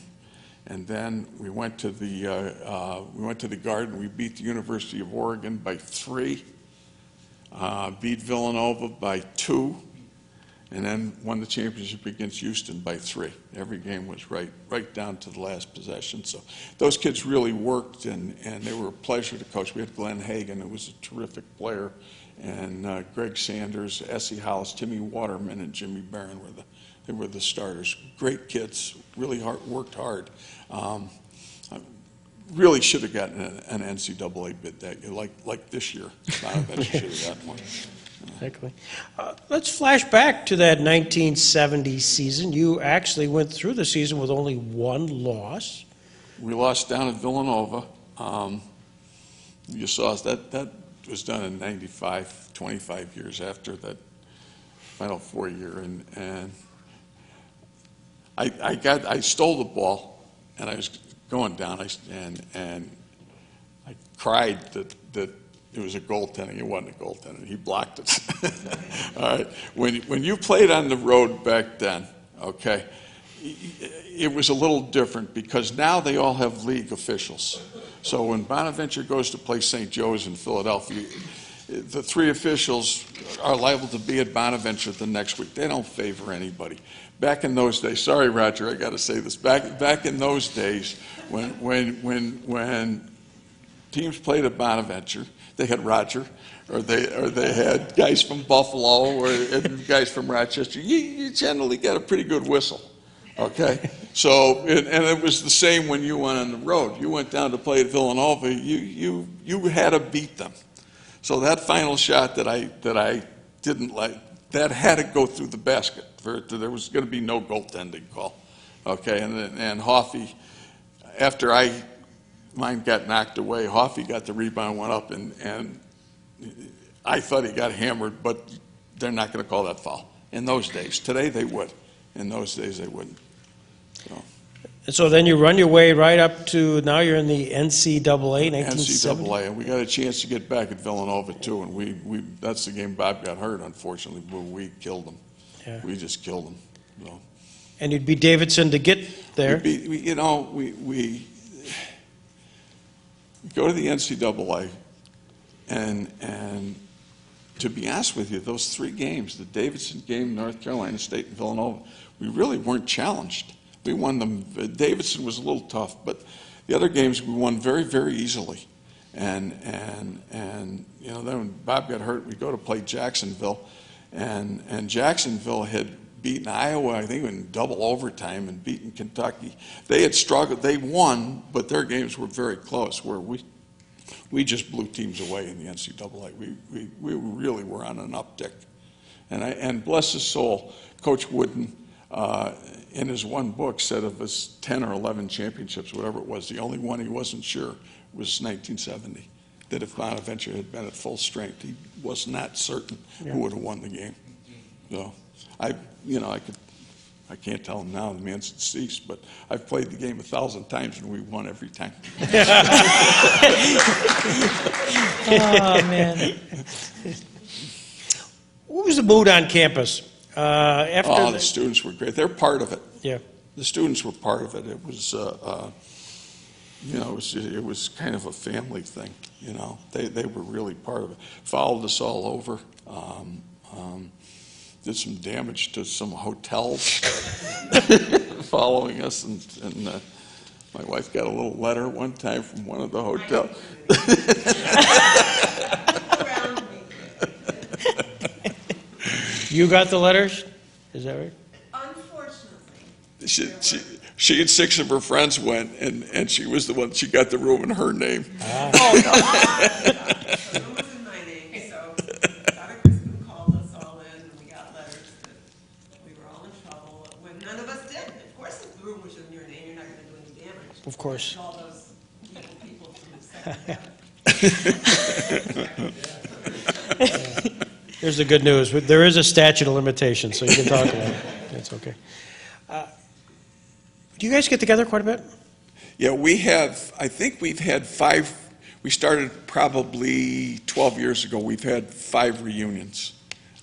and then we went to the Garden. We beat the University of Oregon by 3, beat Villanova by 2, and then won the championship against Houston by 3. Every game was right down to the last possession. So those kids really worked, and they were a pleasure to coach. We had Glenn Hagan, who was a terrific player, and Greg Sanders, S.E. Hollis, Timmy Waterman, and Jimmy Barron were the starters. Great kids, really worked hard. Really should have gotten an NCAA bid that year, like this year. Bonaventure should have gotten one. Exactly. Let's flash back to that 1970 season. You actually went through the season with only 1 loss. We lost down at Villanova. You saw us. That was done in '95, 25 years after that Final Four year, and I stole the ball, and I was going down, and I cried that it was a goaltending. It wasn't a goaltending. He blocked it. All right. When you played on the road back then, okay, it was a little different because now they all have league officials. So when Bonaventure goes to play St. Joe's in Philadelphia, the 3 officials are liable to be at Bonaventure the next week. They don't favor anybody. Back in those days, sorry, Roger, I got to say this. Back in those days, when teams played at Bonaventure, they had Roger, or they had guys from Buffalo, or guys from Rochester. You generally got a pretty good whistle. Okay, so and it was the same when you went on the road. You went down to play at Villanova. You had to beat them. So that final shot that I didn't like, that had to go through the basket. There was going to be no goaltending call. Okay, and Hoffey, after mine got knocked away, Hoffey got the rebound, went up, and I thought he got hammered, but they're not going to call that foul in those days. Today they would. In those days they wouldn't. So. And so then you run your way right up to, now you're in the NCAA, 1970. NCAA, and we got a chance to get back at Villanova too, and that's the game Bob got hurt, unfortunately, but we killed them. Yeah. We just killed them. So. And you'd beat Davidson to get there. We go to the NCAA, and to be honest with you, those 3 games, the Davidson game, North Carolina State, and Villanova, we really weren't challenged. We won them. Davidson was a little tough, but the other games we won very, very easily. And then when Bob got hurt, we go to play Jacksonville, and Jacksonville had beaten Iowa, I think, in double overtime, and beaten Kentucky. They had struggled. They won, but their games were very close, where we just blew teams away in the NCAA. We really were on an uptick. And bless his soul, Coach Wooden, in his one book, said of his 10 or 11 championships, whatever it was, the only one he wasn't sure was 1970. That if Bonaventure had been at full strength, he was not certain who would have won the game. So I can't tell him now, the man's deceased, but I've played the game 1,000 times and we won every time. Oh, man. What was the mood on campus? The students were great. They're part of it. Yeah. The students were part of it. It was, it was kind of a family thing. They were really part of it. Followed us all over. Did some damage to some hotels following us, and My wife got a little letter one time from one of the hotels. You got the letters? Is that right? Unfortunately. She and 6 of her friends went, and she was the one, she got the room in her name. Ah. Oh, no. The room was in my name, so Father Crispin called us all in, and we got letters that we were all in trouble, when none of us did. Of course, if the room was in your name, you're not going to do any damage. Of course. All those evil people from the second death. Here's the good news. There is a statute of limitations, so you can talk about it. That's okay. Do you guys get together quite a bit? Yeah, I think we've had 5, we started probably 12 years ago. We've had 5 reunions.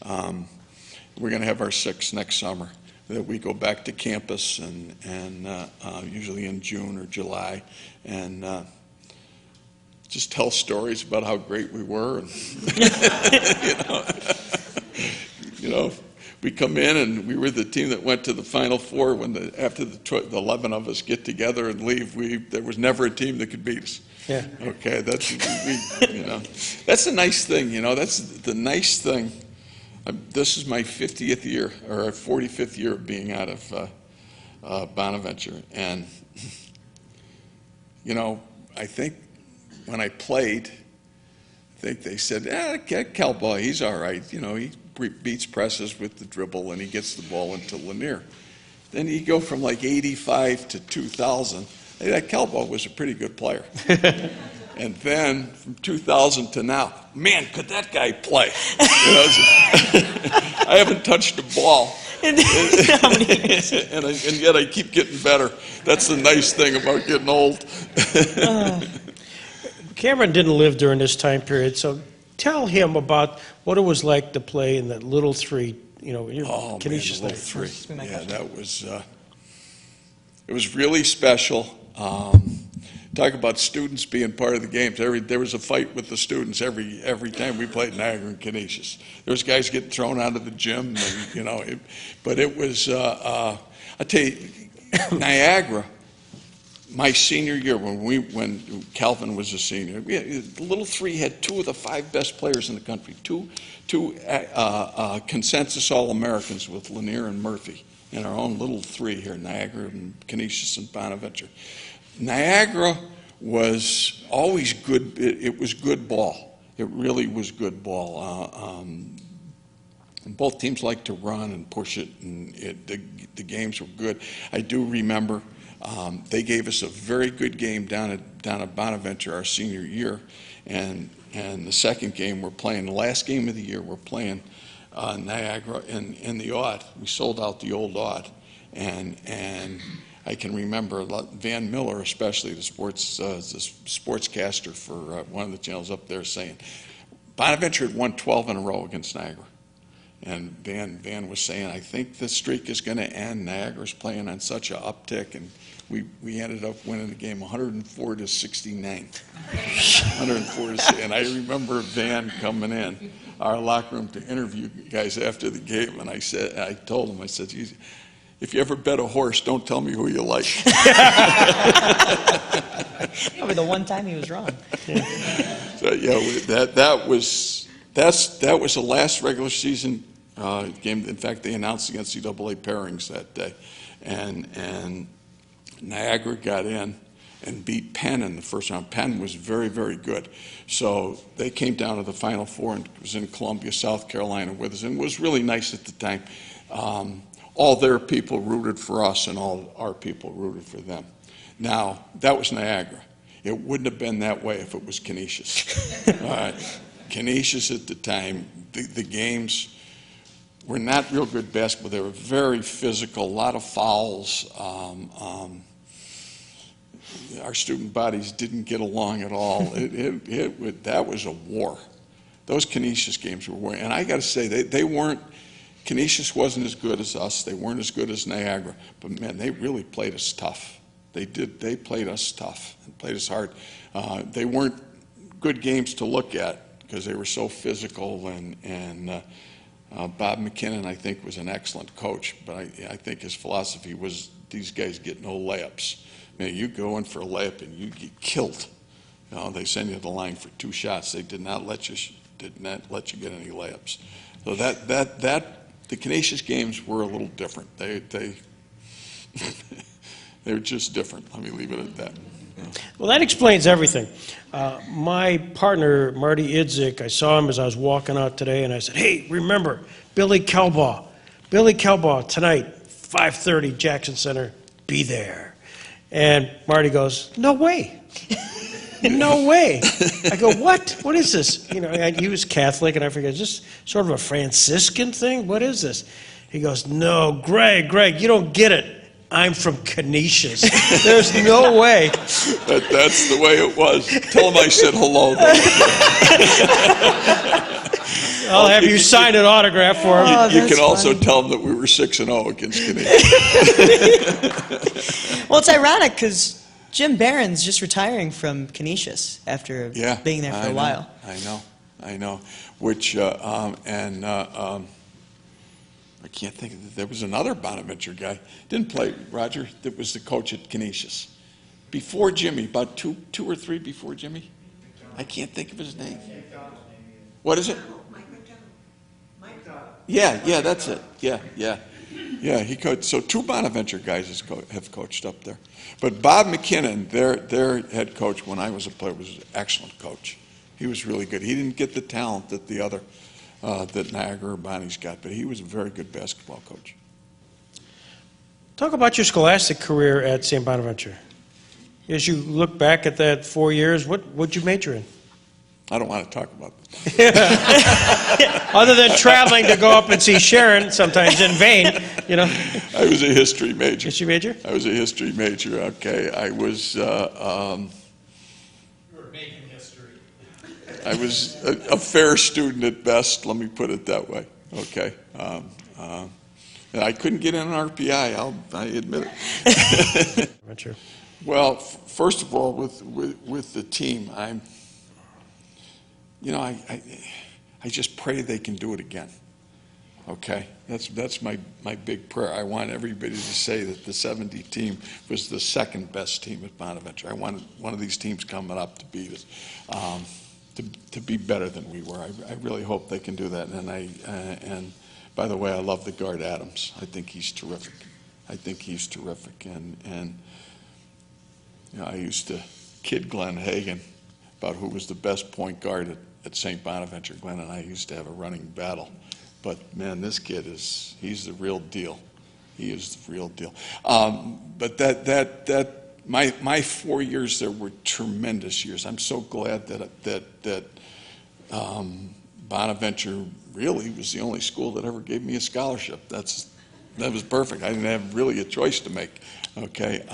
We're going to have our 6th next summer. That we go back to campus and usually in June or July, and just tell stories about how great we were. And, you know, we come in and we were the team that went to the Final Four when after the 11 of us get together and leave. There was never a team that could beat us. Yeah. Okay, that's the nice thing. You know, that's the nice thing. This is my 50th year or 45th year of being out of Bonaventure, and you know, I think when I played, I think they said, Kalbaugh, he's all right. You know, he beats presses with the dribble and he gets the ball into Lanier. Then you go from like 85 to 2000. That Kalbaugh was a pretty good player. And then from 2000 to now, man, could that guy play? You know, I haven't touched a ball. And yet I keep getting better. That's the nice thing about getting old. Cameron didn't live during this time period, so tell him about what it was like to play in that little 3. You know, Canisius little 3. Yeah, that was. It was really special. Talk about students being part of the games. There was a fight with the students every time we played Niagara and Canisius. There was guys getting thrown out of the gym, and, you know. But it was. I tell you, Niagara. My senior year, when Calvin was a senior, the little 3 had 2 of the 5 best players in the country. Two consensus All-Americans with Lanier and Murphy, in our own little 3 here, Niagara and Canisius and Bonaventure. Niagara was always good. It was good ball. It really was good ball. And both teams liked to run and push it, and the games were good. I do remember they gave us a very good game down at Bonaventure our senior year, and the second game we're playing, the last game of the year, we're playing Niagara in the Odd. We sold out the old Odd, and I can remember Van Miller, especially the sportscaster for one of the channels up there, saying Bonaventure had won 12 in a row against Niagara. And Van was saying, I think the streak is going to end. Niagara's playing on such an uptick, and we ended up winning the game 104 to 69. 104 to 69. And I remember Van coming in our locker room to interview guys after the game, and I told him, I said, if you ever bet a horse, don't tell me who you like. Probably the one time he was wrong. So yeah, that was the last regular season game. In fact, they announced the NCAA pairings that day, and Niagara got in and beat Penn in the first round. Penn was very, very good. So they came down to the Final Four and was in Columbia, South Carolina with us, and it was really nice at the time. All their people rooted for us, and all our people rooted for them. Now, that was Niagara. It wouldn't have been that way if it was Canisius. Canisius at the time, the games were not real good basketball. They were very physical, a lot of fouls. Our student bodies didn't get along at all. That was a war. Those Canisius games were war. And I got to say, they weren't. Canisius wasn't as good as us. They weren't as good as Niagara. But, man, they really played us tough. They did. They played us tough and played us hard. They weren't good games to look at because they were so physical. And Bob McKinnon, I think, was an excellent coach. But I think his philosophy was these guys get no layups. Man, you go in for a layup and you get killed. You know, they send you to the line for 2 shots. They did not let you get any layups. So the Canisius games were a little different. They they're just different. Let me leave it at that. Well, that explains everything. My partner, Marty Idzik, I saw him as I was walking out today, and I said, hey, remember, Billy Kalbaugh. Billy Kalbaugh, tonight, 5:30, Jackson Center, be there. And Marty goes, no way. No way. I go, what? What is this? You know, and he was Catholic, and I forget, is this sort of a Franciscan thing? What is this? He goes, no, Greg, you don't get it. I'm from Canisius. There's no way. That's the way it was. Tell him I said hello. I'll have you sign an autograph for him. You can also tell him that we were 6-0 against Canisius. Well, it's ironic because Jim Barron's just retiring from Canisius after being there for a while. I know. Which, I can't think of there was another Bonaventure guy. Didn't play, Roger, that was the coach at Canisius. Before Jimmy, about two or three before Jimmy. I can't think of his name. What is it? Yeah, that's it. Yeah, he coached. So 2 Bonaventure guys have coached up there. But Bob McKinnon, their head coach when I was a player, was an excellent coach. He was really good. He didn't get the talent that the other that Niagara or Bonnie's got, but he was a very good basketball coach. Talk about your scholastic career at St. Bonaventure. As you look back at that 4 years, what'd you major in? I don't want to talk about that. Other than traveling to go up and see Sharon, sometimes in vain, you know. I was a history major. History major? I was a history major, okay. I was... you were making history. I was a fair student at best, let me put it that way, okay. And I couldn't get in an RPI, I admit it. Well, first of all, with the team, I just pray they can do it again. Okay, that's my big prayer. I want everybody to say that the 70 team was the second best team at Bonaventure. I wanted one of these teams coming up to beat us, to be better than we were. I really hope they can do that. And by the way, I love the guard Adams. I think he's terrific. And you know, I used to kid Glenn Hagan about who was the best point guard at St. Bonaventure. Glenn and I used to have a running battle. But man, this kid he's the real deal. He is the real deal. But my 4 years there were tremendous years. I'm so glad that Bonaventure really was the only school that ever gave me a scholarship. That was perfect. I didn't have really a choice to make. Okay,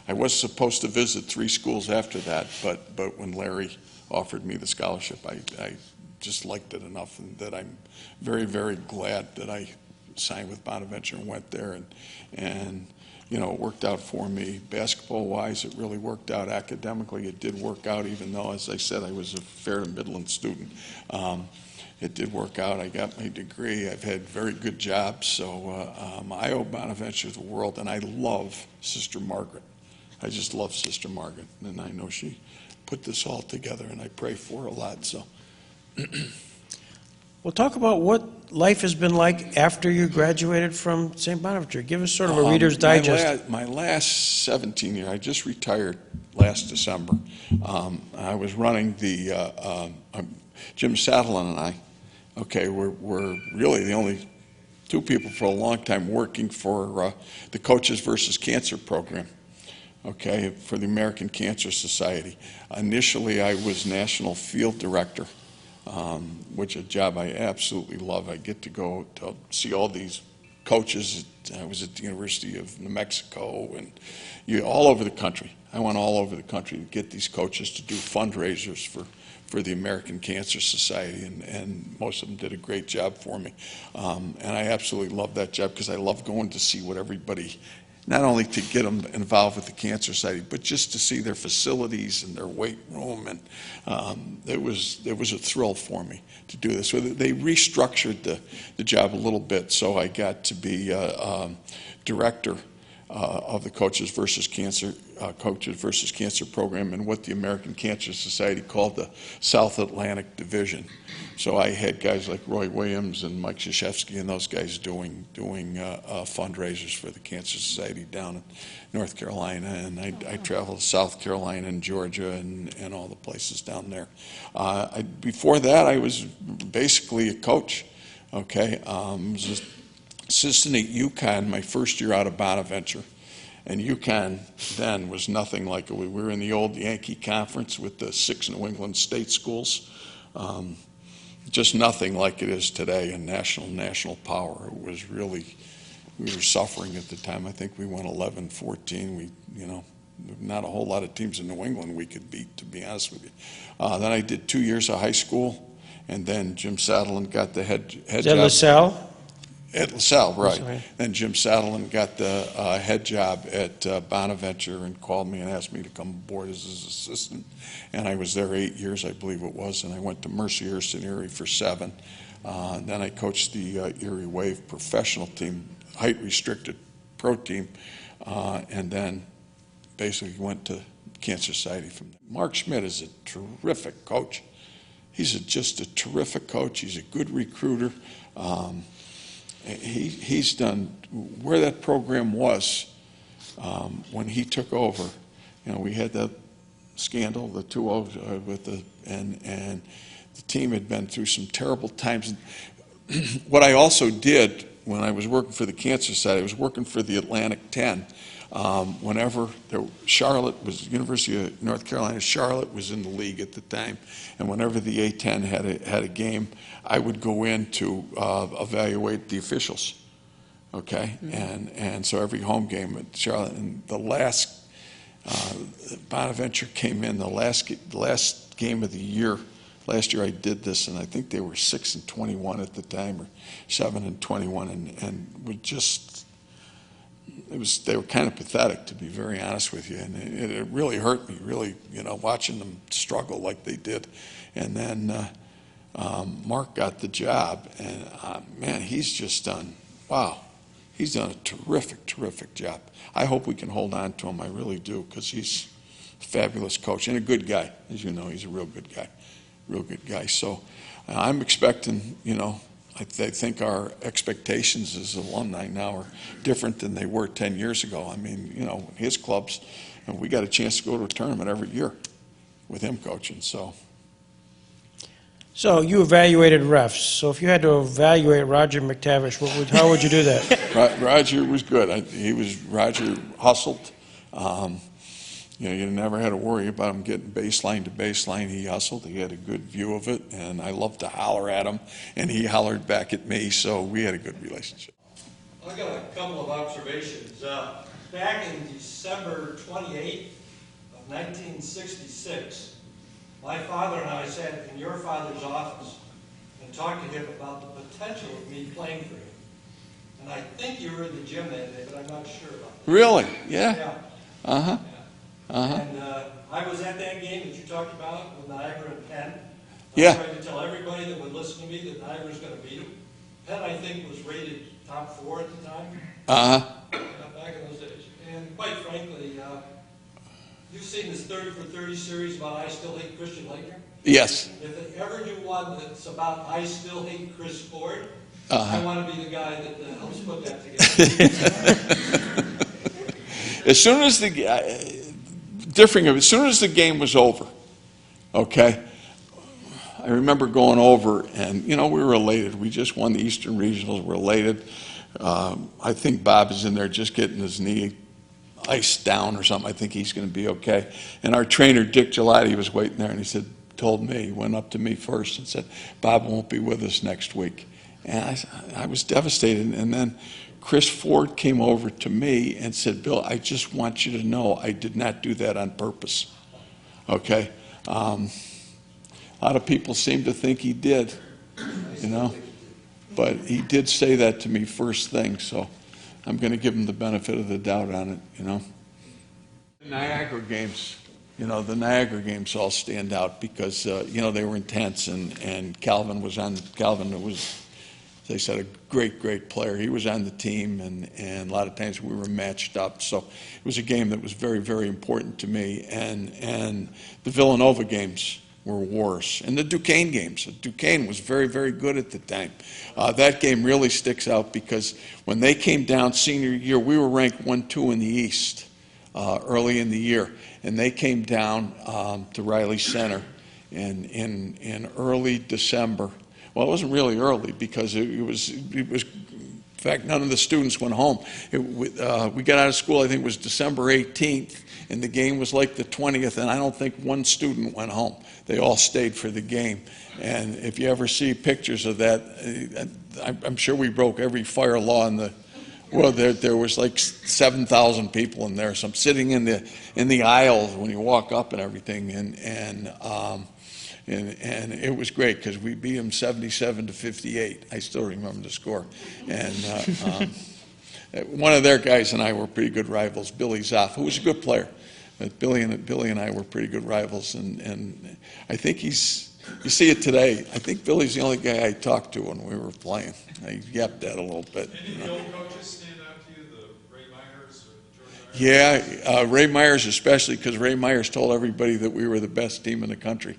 I was supposed to visit 3 schools after that, but when Larry offered me the scholarship, I just liked it enough, and that I'm very, very glad that I signed with Bonaventure and went there, and you know, it worked out for me. Basketball-wise, it really worked out. Academically, it did work out, even though, as I said, I was a fair to Midland student. It did work out. I got my degree. I've had very good jobs, so I owe Bonaventure the world, and I love Sister Margaret. I just love Sister Margaret, and I know she put this all together, and I pray for her a lot. So, well, talk about what life has been like after you graduated from St. Bonaventure. Give us sort of a Reader's Digest. My last 17 years, I just retired last December. I was running the, Jim Sattelin and I, okay, we're really the only 2 people for a long time working for the Coaches versus Cancer program, okay, for the American Cancer Society. Initially, I was National Field Director, which is a job I absolutely love. I get to go to see all these coaches. I was at the University of New Mexico and all over the country. I went all over the country to get these coaches to do fundraisers for the American Cancer Society, and most of them did a great job for me. And I absolutely love that job because I love going to see what everybody, not only to get them involved with the Cancer Society, but just to see their facilities and their weight room. And it was a thrill for me to do this. So they restructured the job a little bit, so I got to be director of the Coaches versus Cancer program and what the American Cancer Society called the South Atlantic Division. So I had guys like Roy Williams and Mike Krzyzewski and those guys doing fundraisers for the Cancer Society down in North Carolina, and I traveled to South Carolina and Georgia and all the places down there. Before that, I was basically a coach. Okay, I was an assistant at UConn my first year out of Bonaventure. And UConn then was nothing like it. We were in the old Yankee Conference with the 6 New England state schools. Just nothing like it is today in national power. It was really, we were suffering at the time. I think we won 11-14. Not a whole lot of teams in New England we could beat, to be honest with you. Then I did 2 years of high school, and then Jim Saddleland got the head job. Is that LaSalle? At LaSalle, right. Then Jim Saddleland got the head job at Bonaventure and called me and asked me to come aboard as his assistant. And I was there 8 years, I believe it was, and I went to Mercy, Hurst, and Erie for 7. Then I coached the Erie Wave professional team, height-restricted pro team, and then basically went to Cancer Society from there. Mark Schmidt is a terrific coach. He's just a terrific coach. He's a good recruiter. He's done where that program was when he took over. We had that scandal, the 2-0 with and the team had been through some terrible times. What I also did when I was working for the Cancer Society, I was working for the Atlantic 10. Whenever Charlotte was, University of North Carolina, Charlotte was in the league at the time, and whenever the A-10 had a game, I would go in to evaluate the officials, okay? And so every home game at Charlotte, and the last, Bonaventure came in, the last game of the year. Last year I did this, and I think they were 6-21 at the time, or 7-21, and we just, they were kind of pathetic, to be very honest with you, and it really hurt me, really, watching them struggle like they did. And then Mark got the job, and man, he's just done, wow, he's done a terrific job. I hope we can hold on to him, I really do, because he's a fabulous coach and a good guy. As you know, he's a real good guy. So I'm expecting, I think our expectations as alumni now are different than they were 10 years ago. I mean, his clubs, and we got a chance to go to a tournament every year with him coaching. So you evaluated refs. So if you had to evaluate Roger McTavish, how would you do that? Roger was good. Roger hustled. You never had to worry about him getting baseline to baseline. He hustled. He had a good view of it, and I loved to holler at him, and he hollered back at me, so we had a good relationship. I got a couple of observations. Back in December 28th of 1966, my father and I sat in your father's office and talked to him about the potential of me playing for him. And I think you were in the gym that day, but I'm not sure about that. Really? Yeah. Yeah. Uh-huh. And I was at that game that you talked about with Niagara and Penn. Yeah. I tried to tell everybody that would listen to me that Niagara was going to beat them. Penn, I think, was rated top 4 at the time. Back in those days. And quite frankly, you've seen this 30 for 30 series about I Still Hate Christian Laettner? Yes. If they ever do one that's about I Still Hate Chris Ford, I want to be the guy that helps put that together. As soon as the game was over, okay, I remember going over, and we were elated. We just won the Eastern Regionals. We're elated. I think Bob is in there just getting his knee iced down or something. I think he's going to be okay. And our trainer, Dick Gelati, was waiting there, and he went up to me first and said, Bob won't be with us next week. And I was devastated. And then Chris Ford came over to me and said, Bill, I just want you to know I did not do that on purpose. Okay? A lot of people seem to think he did, but he did say that to me first thing, so I'm going to give him the benefit of the doubt on it, The Niagara games, the Niagara games all stand out because, they were intense, and Calvin was as I said, a great, great player. He was on the team, and a lot of times we were matched up. So it was a game that was very, very important to me. And the Villanova games were wars. And the Duquesne games. Duquesne was very, very good at the time. That game really sticks out because when they came down senior year, we were ranked 1-2 in the East early in the year. And they came down to Riley Center in early December. Well, it wasn't really early because it was, in fact, none of the students went home. We got out of school, I think it was December 18th, and the game was like the 20th, and I don't think one student went home. They all stayed for the game. And if you ever see pictures of that, I'm sure we broke every fire law in the, well, there was like 7,000 people in there. So I'm sitting in the aisles when you walk up and everything, and it was great because we beat them 77-58. I still remember the score. And one of their guys and I were pretty good rivals, Billy Zoff, who was a good player. But Billy and I were pretty good rivals, and I think you see it today. I think Billy's the only guy I talked to when we were playing. I yapped at a little bit. Any of the old coaches stand out to you, the Ray Myers or George Myers? Yeah, Ray Myers especially, because Ray Myers told everybody that we were the best team in the country.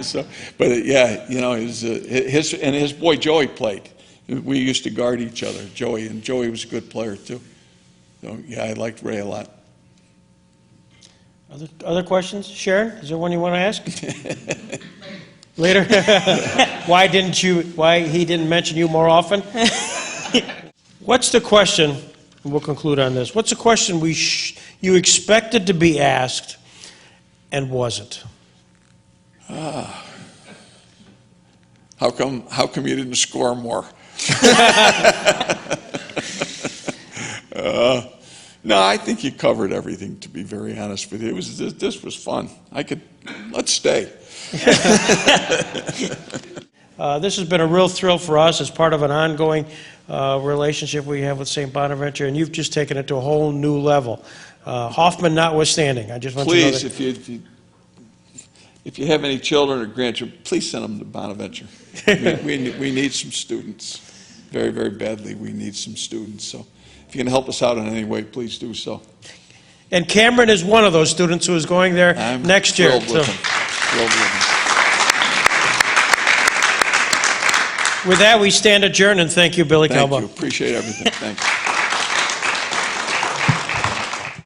So, but yeah, you know, his boy Joey played. We used to guard each other, Joey, and Joey was a good player too. So yeah, I liked Ray a lot. Other questions? Sharon, is there one you want to ask? Later? Why he didn't mention you more often? What's the question, and we'll conclude on this, what's the question you expected to be asked and wasn't? How come you didn't score more? No, I think you covered everything, to be very honest with you. This was fun. Let's stay. This has been a real thrill for us as part of an ongoing relationship we have with St. Bonaventure, and you've just taken it to a whole new level. Hoffman notwithstanding, I just want to know that. Please, if you have any children or grandchildren, please send them to Bonaventure. We need some students. Very, very badly, we need some students. So if you can help us out in any way, please do so. And Cameron is one of those students who is going there next year. Thrilled with him. Thrilled with him. With that, we stand adjourned, and thank you, Billy Kalbaugh. Thank you. Appreciate everything. Thanks.